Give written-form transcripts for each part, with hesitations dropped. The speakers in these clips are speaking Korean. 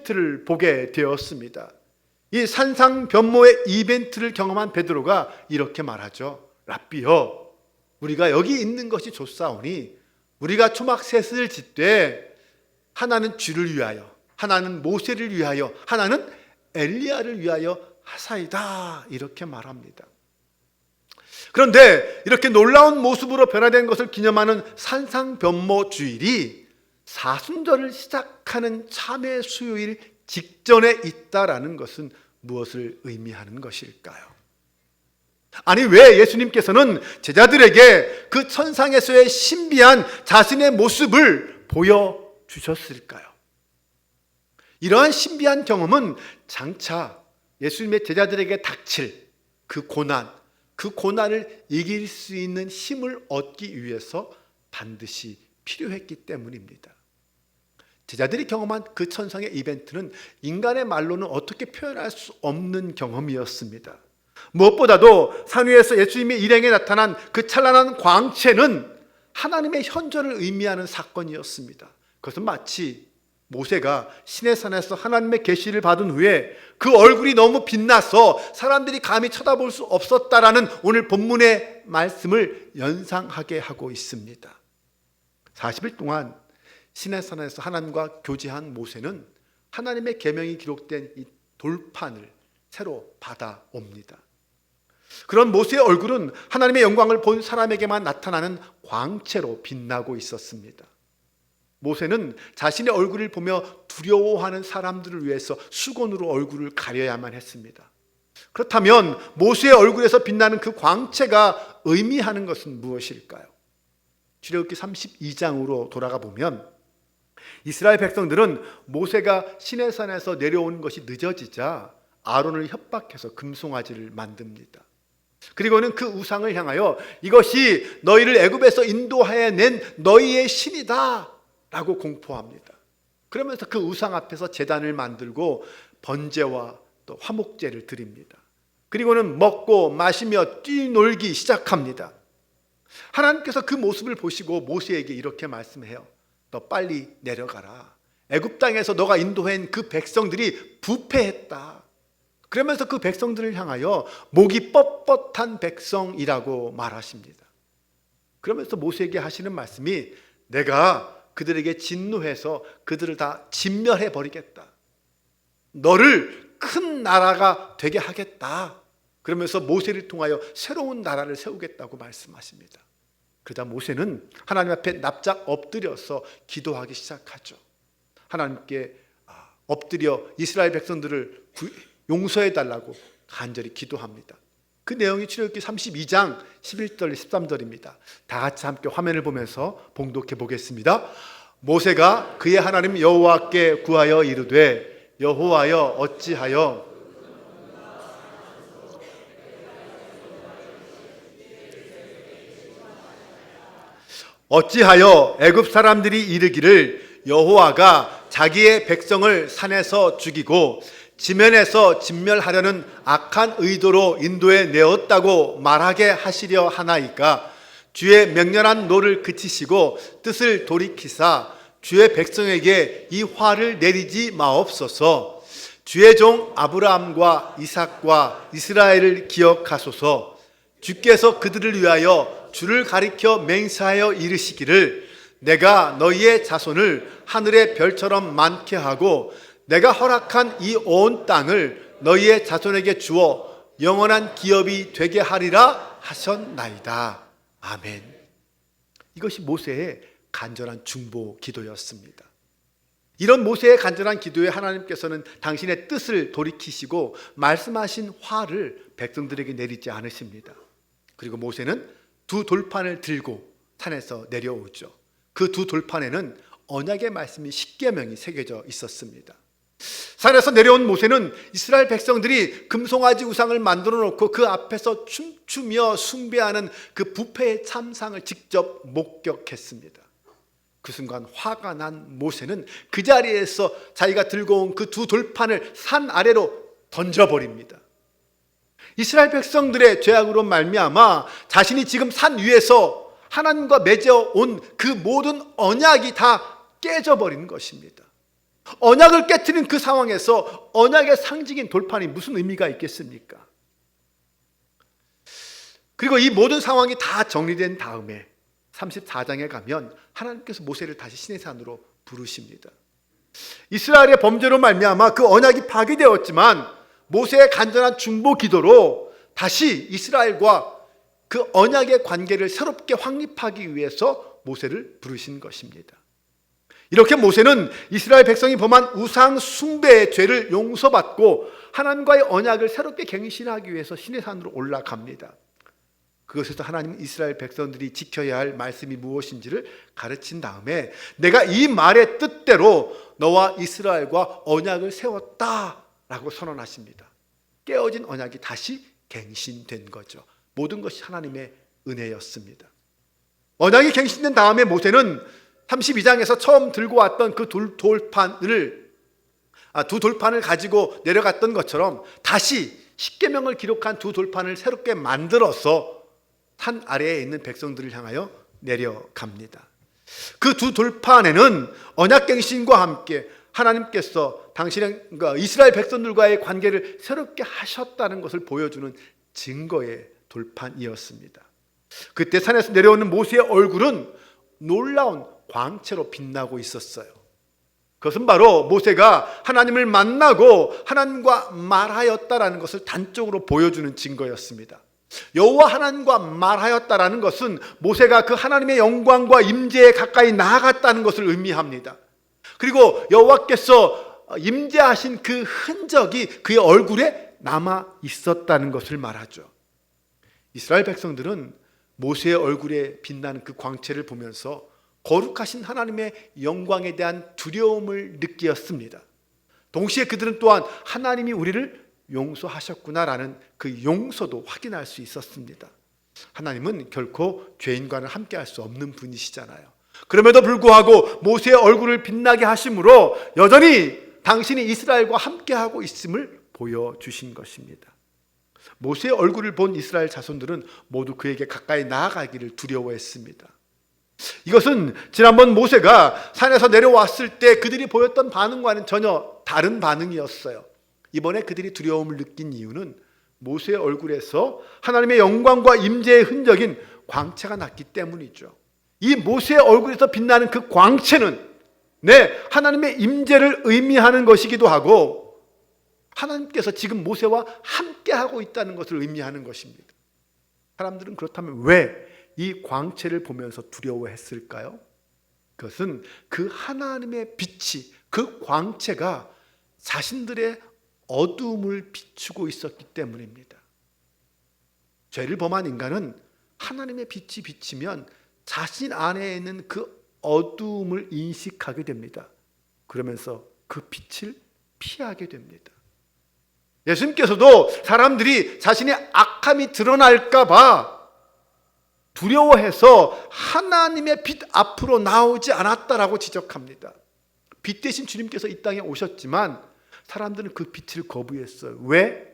이벤트를 보게 되었습니다. 이 산상변모의 이벤트를 경험한 베드로가 이렇게 말하죠. 랍비여, 우리가 여기 있는 것이 좋사오니 우리가 초막셋을 짓되 하나는 주를 위하여, 하나는 모세를 위하여, 하나는 엘리야를 위하여 하사이다, 이렇게 말합니다. 그런데 이렇게 놀라운 모습으로 변화된 것을 기념하는 산상변모 주일이 사순절을 시작하는 참회 수요일 직전에 있다라는 것은 무엇을 의미하는 것일까요? 아니, 왜 예수님께서는 제자들에게 그 천상에서의 신비한 자신의 모습을 보여주셨을까요? 이러한 신비한 경험은 장차 예수님의 제자들에게 닥칠 그 고난을 이길 수 있는 힘을 얻기 위해서 반드시 필요했기 때문입니다. 제자들이 경험한 그 천상의 이벤트는 인간의 말로는 어떻게 표현할 수 없는 경험이었습니다. 무엇보다도 산 위에서 예수님이 일행에 나타난 그 찬란한 광채는 하나님의 현존을 의미하는 사건이었습니다. 그것은 마치 모세가 시내산에서 하나님의 계시를 받은 후에 그 얼굴이 너무 빛나서 사람들이 감히 쳐다볼 수 없었다라는 오늘 본문의 말씀을 연상하게 하고 있습니다. 40일 동안 시내산에서 하나님과 교제한 모세는 하나님의 계명이 기록된 이 돌판을 새로 받아옵니다. 그런 모세의 얼굴은 하나님의 영광을 본 사람에게만 나타나는 광채로 빛나고 있었습니다. 모세는 자신의 얼굴을 보며 두려워하는 사람들을 위해서 수건으로 얼굴을 가려야만 했습니다. 그렇다면 모세의 얼굴에서 빛나는 그 광채가 의미하는 것은 무엇일까요? 출애굽기 32장으로 돌아가 보면 이스라엘 백성들은 모세가 시내산에서 내려오는 것이 늦어지자 아론을 협박해서 금송아지를 만듭니다. 그리고는 그 우상을 향하여 이것이 너희를 애굽에서 인도하여 낸 너희의 신이다 라고 공포합니다. 그러면서 그 우상 앞에서 제단을 만들고 번제와 또 화목제를 드립니다. 그리고는 먹고 마시며 뛰놀기 시작합니다. 하나님께서 그 모습을 보시고 모세에게 이렇게 말씀해요. 너 빨리 내려가라. 애굽 땅에서 너가 인도한 그 백성들이 부패했다. 그러면서 그 백성들을 향하여 목이 뻣뻣한 백성이라고 말하십니다. 그러면서 모세에게 하시는 말씀이 내가 그들에게 진노해서 그들을 다 진멸해 버리겠다. 너를 큰 나라가 되게 하겠다. 그러면서 모세를 통하여 새로운 나라를 세우겠다고 말씀하십니다. 그러자 모세는 하나님 앞에 납작 엎드려서 기도하기 시작하죠. 하나님께 엎드려 이스라엘 백성들을 용서해 달라고 간절히 기도합니다. 그 내용이 출애굽기 32장 11절 13절입니다. 다 같이 함께 화면을 보면서 봉독해 보겠습니다. 모세가 그의 하나님 여호와께 구하여 이르되 여호와여 어찌하여 애굽 사람들이 이르기를 여호와가 자기의 백성을 산에서 죽이고 지면에서 진멸하려는 악한 의도로 인도해 내었다고 말하게 하시려 하나이까. 주의 명렬한 노를 그치시고 뜻을 돌이키사 주의 백성에게 이 화를 내리지 마옵소서. 주의 종 아브라함과 이삭과 이스라엘을 기억하소서. 주께서 그들을 위하여 주를 가리켜 맹세하여 이르시기를 내가 너희의 자손을 하늘의 별처럼 많게 하고 내가 허락한 이 온 땅을 너희의 자손에게 주어 영원한 기업이 되게 하리라 하셨나이다. 아멘. 이것이 모세의 간절한 중보 기도였습니다. 이런 모세의 간절한 기도에 하나님께서는 당신의 뜻을 돌이키시고 말씀하신 화를 백성들에게 내리지 않으십니다. 그리고 모세는 두 돌판을 들고 산에서 내려오죠. 그 두 돌판에는 언약의 말씀이 십계명이 새겨져 있었습니다. 산에서 내려온 모세는 이스라엘 백성들이 금송아지 우상을 만들어 놓고 그 앞에서 춤추며 숭배하는 그 부패의 참상을 직접 목격했습니다. 그 순간 화가 난 모세는 그 자리에서 자기가 들고 온 그 두 돌판을 산 아래로 던져버립니다. 이스라엘 백성들의 죄악으로 말미암아 자신이 지금 산 위에서 하나님과 맺어온 그 모든 언약이 다 깨져버린 것입니다. 언약을 깨트린 그 상황에서 언약의 상징인 돌판이 무슨 의미가 있겠습니까? 그리고 이 모든 상황이 다 정리된 다음에 34장에 가면 하나님께서 모세를 다시 시내산으로 부르십니다. 이스라엘의 범죄로 말미암아 그 언약이 파괴되었지만 모세의 간절한 중보 기도로 다시 이스라엘과 그 언약의 관계를 새롭게 확립하기 위해서 모세를 부르신 것입니다. 이렇게 모세는 이스라엘 백성이 범한 우상 숭배의 죄를 용서받고 하나님과의 언약을 새롭게 갱신하기 위해서 시내산으로 올라갑니다. 그것에서 하나님은 이스라엘 백성들이 지켜야 할 말씀이 무엇인지를 가르친 다음에 내가 이 말의 뜻대로 너와 이스라엘과 언약을 세웠다라고 선언하십니다. 깨어진 언약이 다시 갱신된 거죠. 모든 것이 하나님의 은혜였습니다. 언약이 갱신된 다음에 모세는 32장에서 처음 들고 왔던 그 두 돌판을 가지고 내려갔던 것처럼 다시 십계명을 기록한 두 돌판을 새롭게 만들어서 산 아래에 있는 백성들을 향하여 내려갑니다. 그 두 돌판에는 언약갱신과 함께 하나님께서 당신의 이스라엘 백성들과의 관계를 새롭게 하셨다는 것을 보여주는 증거의 돌판이었습니다. 그때 산에서 내려오는 모세의 얼굴은 놀라운 광채로 빛나고 있었어요. 그것은 바로 모세가 하나님을 만나고 하나님과 말하였다라는 것을 단적으로 보여주는 증거였습니다. 여호와 하나님과 말하였다라는 것은 모세가 그 하나님의 영광과 임재에 가까이 나아갔다는 것을 의미합니다. 그리고 여호와께서 임재하신 그 흔적이 그의 얼굴에 남아 있었다는 것을 말하죠. 이스라엘 백성들은 모세의 얼굴에 빛나는 그 광채를 보면서 거룩하신 하나님의 영광에 대한 두려움을 느끼었습니다. 동시에 그들은 또한 하나님이 우리를 용서하셨구나라는 그 용서도 확인할 수 있었습니다. 하나님은 결코 죄인과는 함께할 수 없는 분이시잖아요. 그럼에도 불구하고 모세의 얼굴을 빛나게 하심으로 여전히 당신이 이스라엘과 함께하고 있음을 보여주신 것입니다. 모세의 얼굴을 본 이스라엘 자손들은 모두 그에게 가까이 나아가기를 두려워했습니다. 이것은 지난번 모세가 산에서 내려왔을 때 그들이 보였던 반응과는 전혀 다른 반응이었어요. 이번에 그들이 두려움을 느낀 이유는 모세의 얼굴에서 하나님의 영광과 임재의 흔적인 광채가 났기 때문이죠. 이 모세의 얼굴에서 빛나는 그 광채는 하나님의 임재를 의미하는 것이기도 하고 하나님께서 지금 모세와 함께하고 있다는 것을 의미하는 것입니다. 사람들은 그렇다면 왜 이 광채를 보면서 두려워했을까요? 그것은 그 하나님의 빛이, 그 광채가 자신들의 어두움을 비추고 있었기 때문입니다. 죄를 범한 인간은 하나님의 빛이 비치면 자신 안에 있는 그 어두움을 인식하게 됩니다. 그러면서 그 빛을 피하게 됩니다. 예수님께서도 사람들이 자신의 악함이 드러날까 봐 두려워해서 하나님의 빛 앞으로 나오지 않았다라고 지적합니다. 빛 대신 주님께서 이 땅에 오셨지만 사람들은 그 빛을 거부했어요. 왜?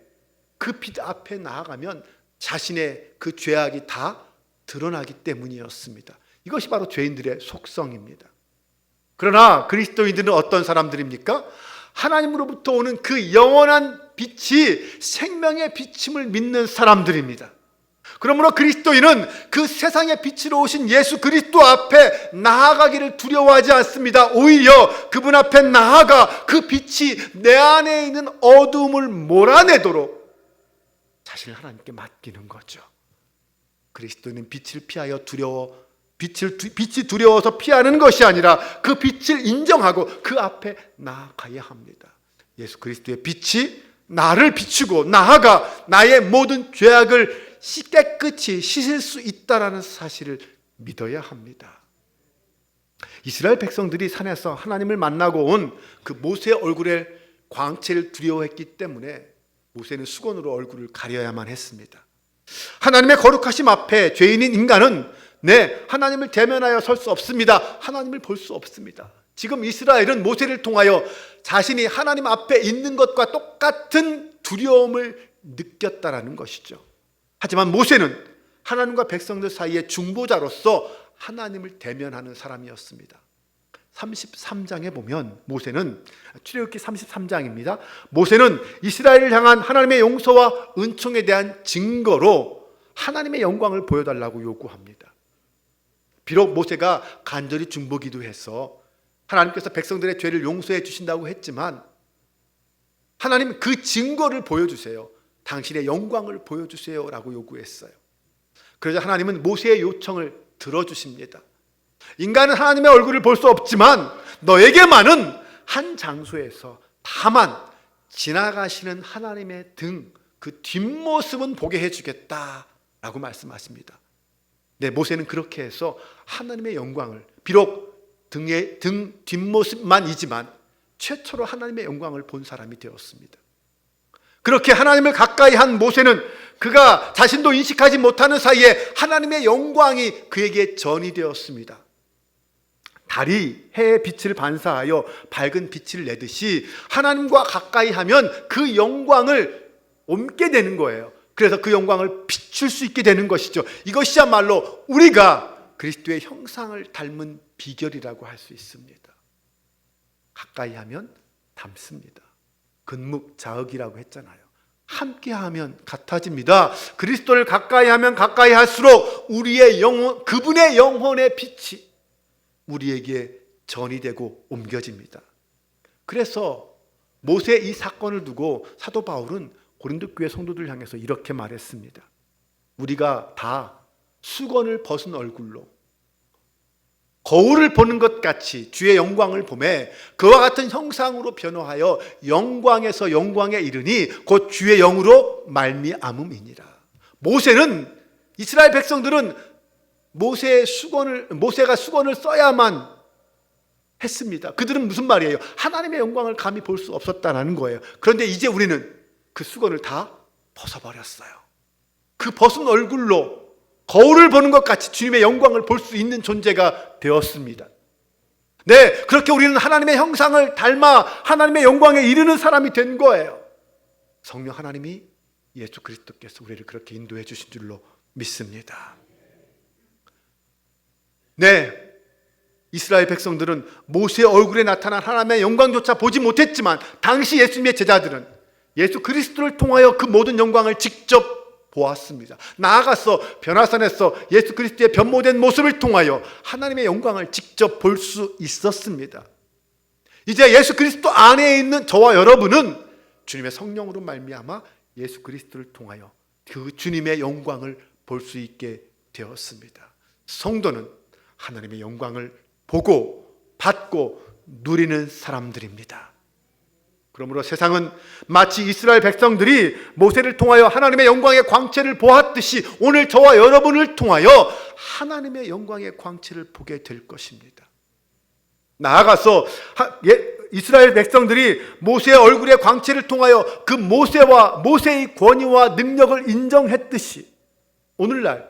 그 빛 앞에 나아가면 자신의 그 죄악이 다 드러나기 때문이었습니다. 이것이 바로 죄인들의 속성입니다. 그러나 그리스도인들은 어떤 사람들입니까? 하나님으로부터 오는 그 영원한 빛이 생명의 비침을 믿는 사람들입니다. 그러므로 그리스도인은 그 세상의 빛으로 오신 예수 그리스도 앞에 나아가기를 두려워하지 않습니다. 오히려 그분 앞에 나아가 그 빛이 내 안에 있는 어두움을 몰아내도록 자신을 하나님께 맡기는 거죠. 그리스도인은 빛을 피하여 빛이 두려워서 피하는 것이 아니라 그 빛을 인정하고 그 앞에 나아가야 합니다. 예수 그리스도의 빛이 나를 비추고 나아가 나의 모든 죄악을 깨끗이 씻을 수 있다라는 사실을 믿어야 합니다. 이스라엘 백성들이 산에서 하나님을 만나고 온 그 모세의 얼굴의 광채를 두려워했기 때문에 모세는 수건으로 얼굴을 가려야만 했습니다. 하나님의 거룩하심 앞에 죄인인 인간은 하나님을 대면하여 설 수 없습니다. 하나님을 볼 수 없습니다. 지금 이스라엘은 모세를 통하여 자신이 하나님 앞에 있는 것과 똑같은 두려움을 느꼈다라는 것이죠. 하지만 모세는 하나님과 백성들 사이의 중보자로서 하나님을 대면하는 사람이었습니다. 33장에 보면 모세는, 출애굽기 33장입니다. 모세는 이스라엘을 향한 하나님의 용서와 은총에 대한 증거로 하나님의 영광을 보여달라고 요구합니다. 비록 모세가 간절히 중보기도해서 하나님께서 백성들의 죄를 용서해 주신다고 했지만 하나님 그 증거를 보여주세요. 당신의 영광을 보여주세요 라고 요구했어요. 그러자 하나님은 모세의 요청을 들어주십니다. 인간은 하나님의 얼굴을 볼 수 없지만 너에게만은 한 장소에서 다만 지나가시는 하나님의 등, 그 뒷모습은 보게 해주겠다 라고 말씀하십니다. 네, 모세는 그렇게 해서 하나님의 영광을, 비록 등 뒷모습만이지만 최초로 하나님의 영광을 본 사람이 되었습니다. 그렇게 하나님을 가까이 한 모세는 그가 자신도 인식하지 못하는 사이에 하나님의 영광이 그에게 전이되었습니다. 달이 해의 빛을 반사하여 밝은 빛을 내듯이 하나님과 가까이 하면 그 영광을 옮게 되는 거예요. 그래서 그 영광을 비출 수 있게 되는 것이죠. 이것이야말로 우리가 그리스도의 형상을 닮은 비결이라고 할 수 있습니다. 가까이 하면 닮습니다. 근묵자흑이라고 했잖아요. 함께하면 같아집니다. 그리스도를 가까이 하면 가까이 할수록 우리의 영혼, 그분의 영혼의 빛이 우리에게 전이 되고 옮겨집니다. 그래서 모세의 이 사건을 두고 사도 바울은 고린도 교회 성도들 향해서 이렇게 말했습니다. 우리가 다 수건을 벗은 얼굴로 거울을 보는 것 같이 주의 영광을 보매 그와 같은 형상으로 변화하여 영광에서 영광에 이르니 곧 주의 영으로 말미암음이니라. 모세는, 이스라엘 백성들은 모세가 수건을 써야만 했습니다. 그들은 무슨 말이에요? 하나님의 영광을 감히 볼 수 없었다는 거예요. 그런데 이제 우리는 그 수건을 다 벗어버렸어요. 그 벗은 얼굴로 거울을 보는 것 같이 주님의 영광을 볼 수 있는 존재가 되었습니다. 네, 그렇게 우리는 하나님의 형상을 닮아 하나님의 영광에 이르는 사람이 된 거예요. 성령 하나님이, 예수 그리스도께서 우리를 그렇게 인도해 주신 줄로 믿습니다. 네, 이스라엘 백성들은 모세의 얼굴에 나타난 하나님의 영광조차 보지 못했지만 당시 예수님의 제자들은 예수 그리스도를 통하여 그 모든 영광을 직접 보았습니다. 나아가서 변화산에서 예수 그리스도의 변모된 모습을 통하여 하나님의 영광을 직접 볼 수 있었습니다. 이제 예수 그리스도 안에 있는 저와 여러분은 주님의 성령으로 말미암아 예수 그리스도를 통하여 그 주님의 영광을 볼 수 있게 되었습니다. 성도는 하나님의 영광을 보고 받고 누리는 사람들입니다. 그러므로 세상은 마치 이스라엘 백성들이 모세를 통하여 하나님의 영광의 광채를 보았듯이 오늘 저와 여러분을 통하여 하나님의 영광의 광채를 보게 될 것입니다. 나아가서 이스라엘 백성들이 모세의 얼굴의 광채를 통하여 그 모세의 권위와 능력을 인정했듯이 오늘날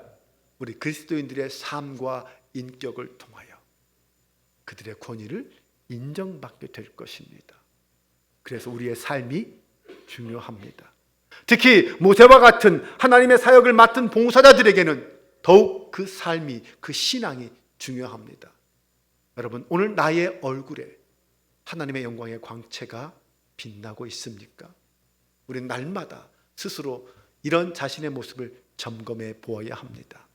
우리 그리스도인들의 삶과 인격을 통하여 그들의 권위를 인정받게 될 것입니다. 그래서 우리의 삶이 중요합니다. 특히 모세와 같은 하나님의 사역을 맡은 봉사자들에게는 더욱 그 삶이, 그 신앙이 중요합니다. 여러분, 오늘 나의 얼굴에 하나님의 영광의 광채가 빛나고 있습니까? 우리는 날마다 스스로 이런 자신의 모습을 점검해 보아야 합니다.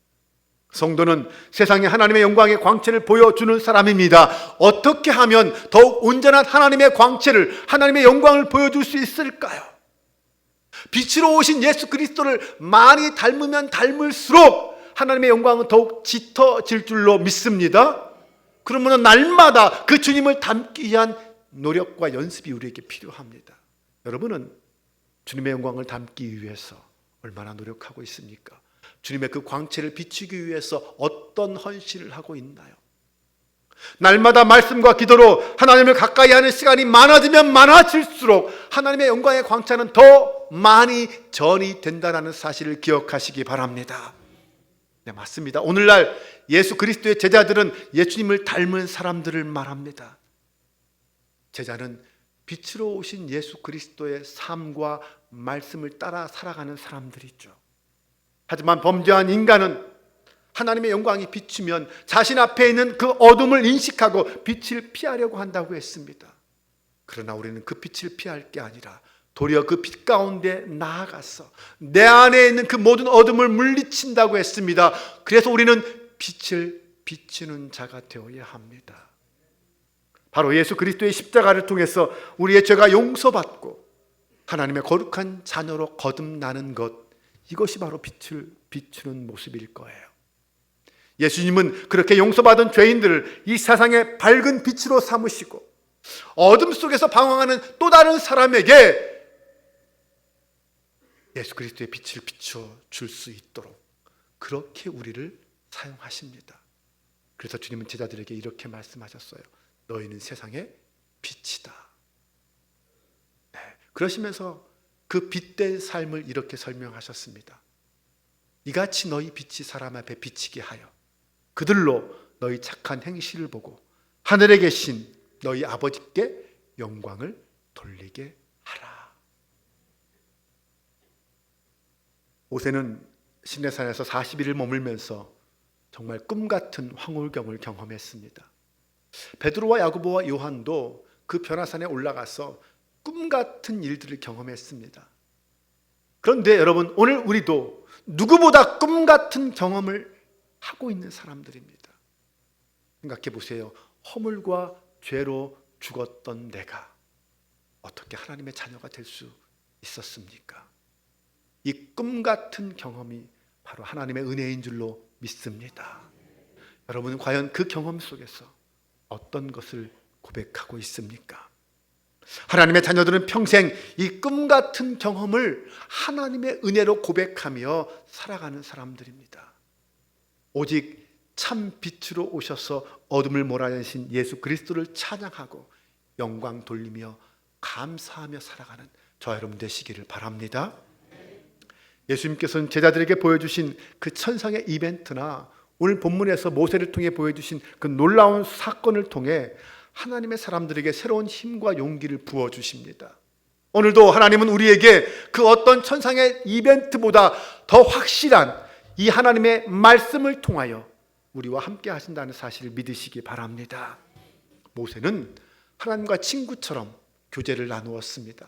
성도는 세상에 하나님의 영광의 광채를 보여주는 사람입니다. 어떻게 하면 더욱 온전한 하나님의 광채를, 하나님의 영광을 보여줄 수 있을까요? 빛으로 오신 예수 그리스도를 많이 닮으면 닮을수록 하나님의 영광은 더욱 짙어질 줄로 믿습니다. 그러면 날마다 그 주님을 닮기 위한 노력과 연습이 우리에게 필요합니다. 여러분은 주님의 영광을 닮기 위해서 얼마나 노력하고 있습니까? 주님의 그 광채를 비추기 위해서 어떤 헌신을 하고 있나요? 날마다 말씀과 기도로 하나님을 가까이 하는 시간이 많아지면 많아질수록 하나님의 영광의 광채는 더 많이 전이 된다는 사실을 기억하시기 바랍니다. 네, 맞습니다. 오늘날 예수 그리스도의 제자들은 예수님을 닮은 사람들을 말합니다. 제자는 빛으로 오신 예수 그리스도의 삶과 말씀을 따라 살아가는 사람들이죠. 하지만 범죄한 인간은 하나님의 영광이 비추면 자신 앞에 있는 그 어둠을 인식하고 빛을 피하려고 한다고 했습니다. 그러나 우리는 그 빛을 피할 게 아니라 도리어 그 빛 가운데 나아가서 내 안에 있는 그 모든 어둠을 물리친다고 했습니다. 그래서 우리는 빛을 비추는 자가 되어야 합니다. 바로 예수 그리스도의 십자가를 통해서 우리의 죄가 용서받고 하나님의 거룩한 자녀로 거듭나는 것, 이것이 바로 빛을 비추는 모습일 거예요. 예수님은 그렇게 용서받은 죄인들을 이 세상의 밝은 빛으로 삼으시고 어둠 속에서 방황하는 또 다른 사람에게 예수 그리스도의 빛을 비추어 줄 수 있도록 그렇게 우리를 사용하십니다. 그래서 주님은 제자들에게 이렇게 말씀하셨어요. 너희는 세상의 빛이다. 네, 그러시면서 그 빛된 삶을 이렇게 설명하셨습니다. 이같이 너희 빛이 사람 앞에 비치게 하여 그들로 너희 착한 행실을 보고 하늘에 계신 너희 아버지께 영광을 돌리게 하라. 모세는 시내산에서 40일을 머물면서 정말 꿈같은 황홀경을 경험했습니다. 베드로와 야고보와 요한도 그 변화산에 올라가서 꿈같은 일들을 경험했습니다. 그런데 여러분, 오늘 우리도 누구보다 꿈같은 경험을 하고 있는 사람들입니다. 생각해 보세요. 허물과 죄로 죽었던 내가 어떻게 하나님의 자녀가 될 수 있었습니까? 이 꿈같은 경험이 바로 하나님의 은혜인 줄로 믿습니다. 여러분은 과연 그 경험 속에서 어떤 것을 고백하고 있습니까? 하나님의 자녀들은 평생 이 꿈같은 경험을 하나님의 은혜로 고백하며 살아가는 사람들입니다. 오직 참 빛으로 오셔서 어둠을 몰아내신 예수 그리스도를 찬양하고 영광 돌리며 감사하며 살아가는 저와 여러분 되시기를 바랍니다. 예수님께서는 제자들에게 보여주신 그 천상의 이벤트나 오늘 본문에서 모세를 통해 보여주신 그 놀라운 사건을 통해 하나님의 사람들에게 새로운 힘과 용기를 부어주십니다. 오늘도 하나님은 우리에게 그 어떤 천상의 이벤트보다 더 확실한 이 하나님의 말씀을 통하여 우리와 함께 하신다는 사실을 믿으시기 바랍니다. 모세는 하나님과 친구처럼 교제를 나누었습니다.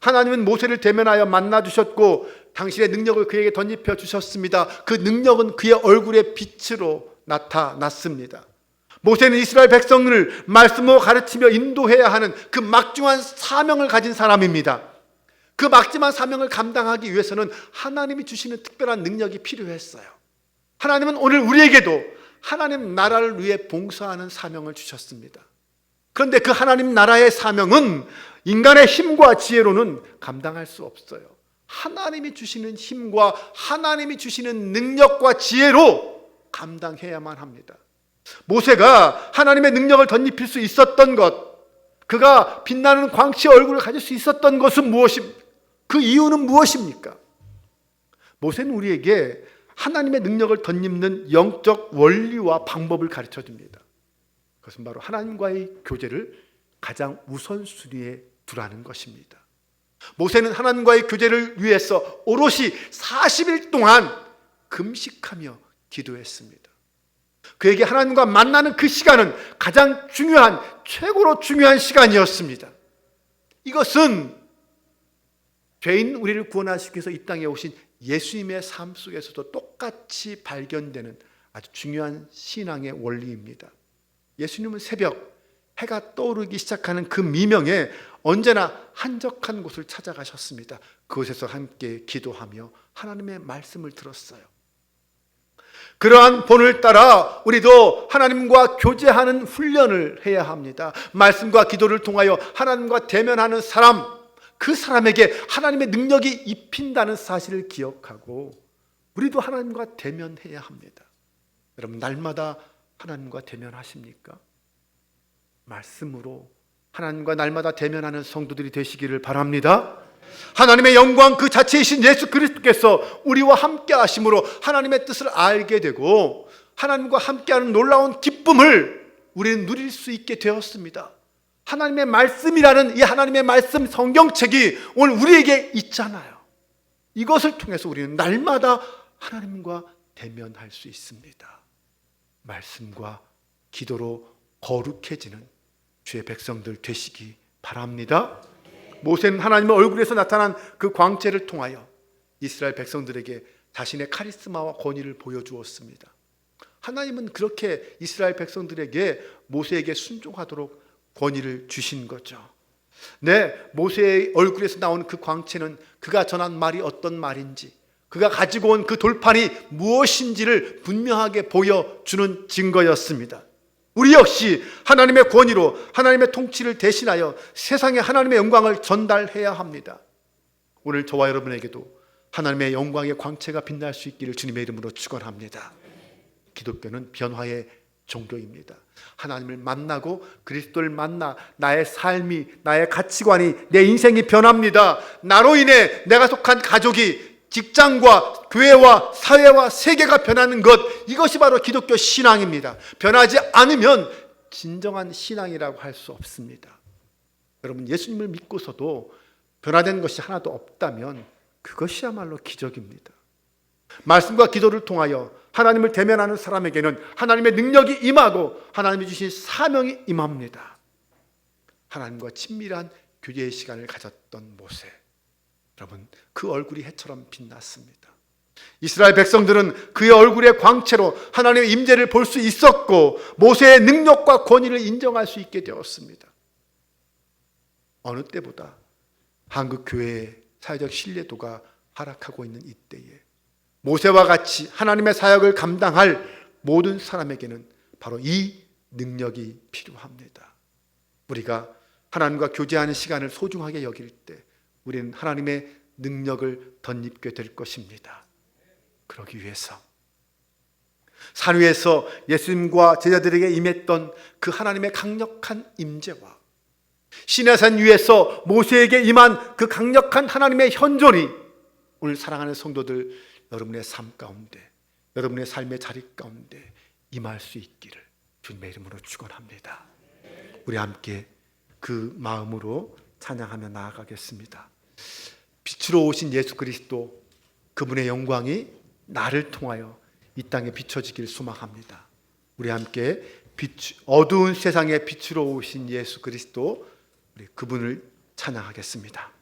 하나님은 모세를 대면하여 만나주셨고 당신의 능력을 그에게 덧입혀 주셨습니다. 그 능력은 그의 얼굴의 빛으로 나타났습니다. 모세는 이스라엘 백성을 말씀으로 가르치며 인도해야 하는 그 막중한 사명을 가진 사람입니다. 그 막중한 사명을 감당하기 위해서는 하나님이 주시는 특별한 능력이 필요했어요. 하나님은 오늘 우리에게도 하나님 나라를 위해 봉사하는 사명을 주셨습니다. 그런데 그 하나님 나라의 사명은 인간의 힘과 지혜로는 감당할 수 없어요. 하나님이 주시는 힘과 하나님이 주시는 능력과 지혜로 감당해야만 합니다. 모세가 하나님의 능력을 덧입힐 수 있었던 것, 그가 빛나는 광채의 얼굴을 가질 수 있었던 것은 무엇입니까? 그 이유는 무엇입니까? 모세는 우리에게 하나님의 능력을 덧입는 영적 원리와 방법을 가르쳐 줍니다. 그것은 바로 하나님과의 교제를 가장 우선순위에 두라는 것입니다. 모세는 하나님과의 교제를 위해서 오롯이 40일 동안 금식하며 기도했습니다. 그에게 하나님과 만나는 그 시간은 가장 중요한, 최고로 중요한 시간이었습니다. 이것은 죄인 우리를 구원하시기 위해서 이 땅에 오신 예수님의 삶 속에서도 똑같이 발견되는 아주 중요한 신앙의 원리입니다. 예수님은 새벽 해가 떠오르기 시작하는 그 미명에 언제나 한적한 곳을 찾아가셨습니다. 그곳에서 함께 기도하며 하나님의 말씀을 들었어요. 그러한 본을 따라 우리도 하나님과 교제하는 훈련을 해야 합니다. 말씀과 기도를 통하여 하나님과 대면하는 사람, 그 사람에게 하나님의 능력이 입힌다는 사실을 기억하고 우리도 하나님과 대면해야 합니다. 여러분, 날마다 하나님과 대면하십니까? 말씀으로 하나님과 날마다 대면하는 성도들이 되시기를 바랍니다. 하나님의 영광 그 자체이신 예수 그리스도께서 우리와 함께 하심으로 하나님의 뜻을 알게 되고 하나님과 함께하는 놀라운 기쁨을 우리는 누릴 수 있게 되었습니다. 하나님의 말씀이라는 이 하나님의 말씀 성경책이 오늘 우리에게 있잖아요. 이것을 통해서 우리는 날마다 하나님과 대면할 수 있습니다. 말씀과 기도로 거룩해지는 주의 백성들 되시기 바랍니다. 모세는 하나님의 얼굴에서 나타난 그 광채를 통하여 이스라엘 백성들에게 자신의 카리스마와 권위를 보여주었습니다. 하나님은 그렇게 이스라엘 백성들에게 모세에게 순종하도록 권위를 주신 거죠. 네, 모세의 얼굴에서 나온 그 광채는 그가 전한 말이 어떤 말인지, 그가 가지고 온 그 돌판이 무엇인지를 분명하게 보여주는 증거였습니다. 우리 역시 하나님의 권위로 하나님의 통치를 대신하여 세상에 하나님의 영광을 전달해야 합니다. 오늘 저와 여러분에게도 하나님의 영광의 광채가 빛날 수 있기를 주님의 이름으로 축원합니다. 기독교는 변화의 종교입니다. 하나님을 만나고 그리스도를 만나 나의 삶이, 나의 가치관이, 내 인생이 변합니다. 나로 인해 내가 속한 가족이, 직장과 교회와 사회와 세계가 변하는 것, 이것이 바로 기독교 신앙입니다. 변하지 않으면 진정한 신앙이라고 할 수 없습니다. 여러분, 예수님을 믿고서도 변화된 것이 하나도 없다면 그것이야말로 기적입니다. 말씀과 기도를 통하여 하나님을 대면하는 사람에게는 하나님의 능력이 임하고 하나님이 주신 사명이 임합니다. 하나님과 친밀한 교제의 시간을 가졌던 모세, 여러분, 그 얼굴이 해처럼 빛났습니다. 이스라엘 백성들은 그의 얼굴의 광채로 하나님의 임재를 볼 수 있었고 모세의 능력과 권위를 인정할 수 있게 되었습니다. 어느 때보다 한국 교회의 사회적 신뢰도가 하락하고 있는 이때에 모세와 같이 하나님의 사역을 감당할 모든 사람에게는 바로 이 능력이 필요합니다. 우리가 하나님과 교제하는 시간을 소중하게 여길 때 우리는 하나님의 능력을 덧입게 될 것입니다. 그러기 위해서 산 위에서 예수님과 제자들에게 임했던 그 하나님의 강력한 임재와 시내산 위에서 모세에게 임한 그 강력한 하나님의 현존이 오늘 사랑하는 성도들, 여러분의 삶 가운데, 여러분의 삶의 자리 가운데 임할 수 있기를 주님의 이름으로 축원합니다. 우리 함께 그 마음으로 찬양하며 나아가겠습니다. 빛으로 오신 예수 그리스도, 그분의 영광이 나를 통하여 이 땅에 비춰지길 소망합니다. 우리 함께 어두운 세상에 빛으로 오신 예수 그리스도, 우리 그분을 찬양하겠습니다.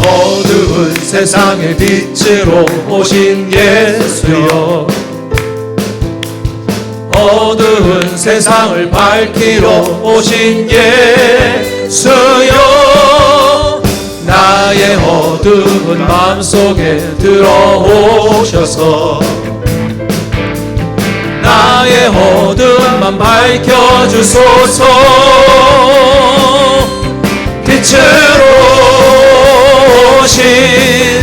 어두운 세상의 빛으로 오신 예수여, 어두운 세상을 밝히러 오신 예수여, 나의 어두운 마음속에 들어오셔서 나의 어두움만 밝혀주소서. 빛으로 오신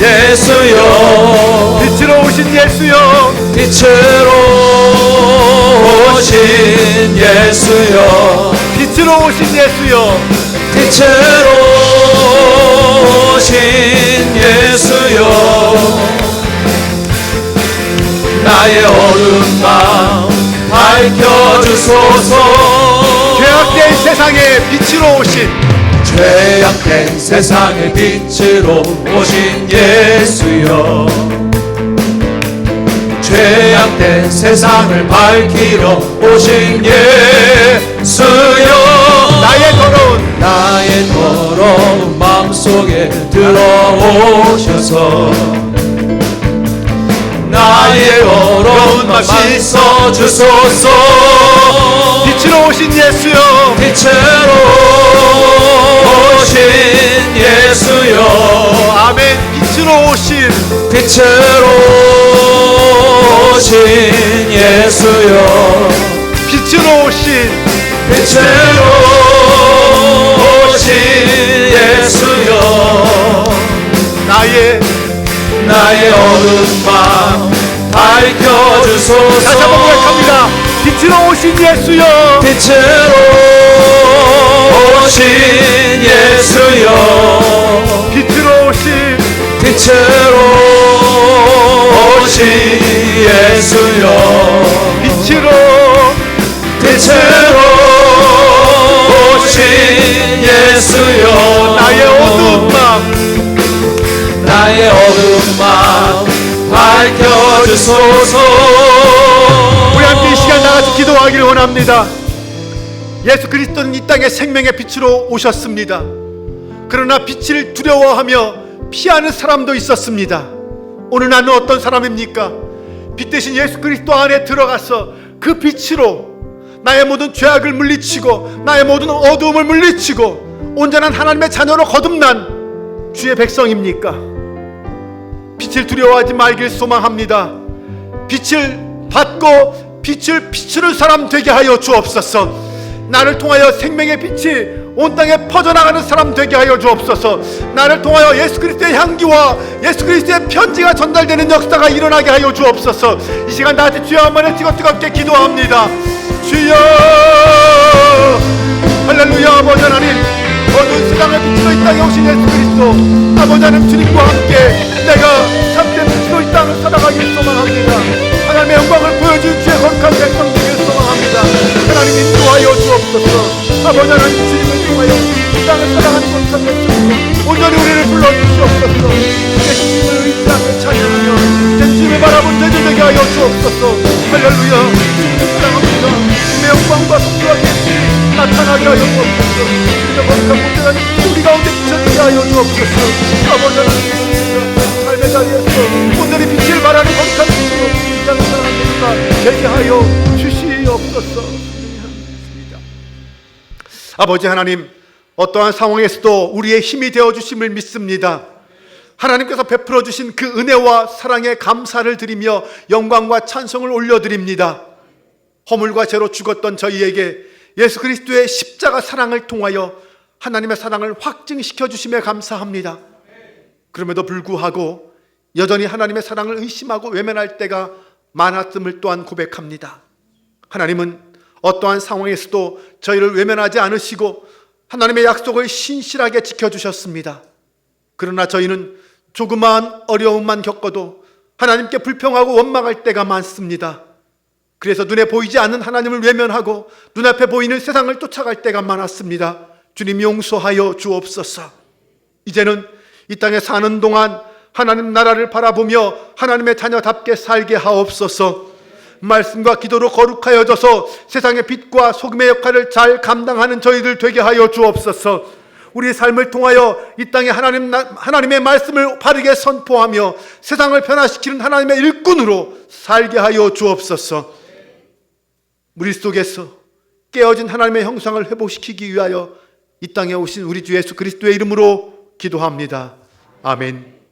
예수여, 빛으로 오신 예수여, 빛으로 오신 예수여, 빛으로 오신 예수여, 빛으로 오신 예수여, 나의 어두운 마음 밝혀주소서. 죄악된 세상에 빛으로 오신, 죄악된 세상의 빛으로 오신 예수여, 죄악된 세상을 밝히러 오신 예수여, 나의 더러운 마음속에 들어오셔서 나의 어려움만 씻어주소서. 빛으로 오신 예수여, 빛으로 오신 예수여, 아멘. 빛으로 오신, 빛으로 오신 예수여, 빛으로 오신, 빛으로 오신 예수여, 나의 어두운 마음 밝혀주소서. 다시 한번 고백합니다. 빛으로 오신 예수여, 빛으로 오신 예수여, 빛으로 오신, 빛으로 빛으로 오신 예수여 빛으로 빛으로 오신 예수여 나의 어두운 마음 나의 어두운 마음 밝혀주소서. 우리 함께 이 시간 나가서 기도하기를 원합니다. 예수 그리스도는 이 땅에 생명의 빛으로 오셨습니다. 그러나 빛을 두려워하며 피하는 사람도 있었습니다. 오늘 나는 어떤 사람입니까? 빛 대신 예수 그리스도 안에 들어가서 그 빛으로 나의 모든 죄악을 물리치고 나의 모든 어두움을 물리치고 온전한 하나님의 자녀로 거듭난 주의 백성입니까? 빛을 두려워하지 말길 소망합니다. 빛을 받고 빛을 비추는 사람 되게 하여 주옵소서. 나를 통하여 생명의 빛이 온 땅에 퍼져나가는 사람 되게 하여 주옵소서. 나를 통하여 예수 그리스도의 향기와 예수 그리스도의 편지가 전달되는 역사가 일어나게 하여 주옵소서. 이 시간 나한테 주여 한번 외치고 뜨겁게 기도합니다. 주여 할렐루야. 아버지 하나님, 어두운 세상을 빛으로 이 땅에 오신 예수 그리스도 아버지 하나님 주님과 함께 내가 참된 빛으로 이 땅을 살아가길 소망합니다. 하나님의 영광을 보여줄 주의 거룩한 백성 되길 소망합니다. 하나님 인도하여 주옵소서. 아버지 하나님 주님을 통하여 이 땅을 살아가는 거룩한 백성으로 온전히 우리를 불러주시옵소서. 예수님을 의지하며 찬양하며 주님을 바라본 제자 되게 하여 주옵소서. 할렐루야. 주님을 사랑합니다. 주님의 영광과 성도와 계시를 나타나게 하여 주옵소서. 주님의 거룩한 목자는 우리 가운데 비춰지게 하여 주옵소서. 아버지 하나님 삶의 자리에서 온전히 빛을 발하는 거룩한 빛으로 이 땅을 살아가는 되게 하여 주시옵소서. 아버지 하나님, 어떠한 상황에서도 우리의 힘이 되어주심을 믿습니다. 하나님께서 베풀어 주신 그 은혜와 사랑에 감사를 드리며 영광과 찬송을 올려드립니다. 허물과 죄로 죽었던 저희에게 예수 그리스도의 십자가 사랑을 통하여 하나님의 사랑을 확증시켜 주심에 감사합니다. 그럼에도 불구하고 여전히 하나님의 사랑을 의심하고 외면할 때가 많았음을 또한 고백합니다. 하나님은 어떠한 상황에서도 저희를 외면하지 않으시고 하나님의 약속을 신실하게 지켜주셨습니다. 그러나 저희는 조그마한 어려움만 겪어도 하나님께 불평하고 원망할 때가 많습니다. 그래서 눈에 보이지 않는 하나님을 외면하고 눈앞에 보이는 세상을 쫓아갈 때가 많았습니다. 주님 용서하여 주옵소서. 이제는 이 땅에 사는 동안 하나님 나라를 바라보며 하나님의 자녀답게 살게 하옵소서. 말씀과 기도로 거룩하여져서 세상의 빛과 소금의 역할을 잘 감당하는 저희들 되게 하여 주옵소서. 우리의 삶을 통하여 이 땅에 하나님의 말씀을 바르게 선포하며 세상을 변화시키는 하나님의 일꾼으로 살게 하여 주옵소서. 우리 속에서 깨어진 하나님의 형상을 회복시키기 위하여 이 땅에 오신 우리 주 예수 그리스도의 이름으로 기도합니다. 아멘.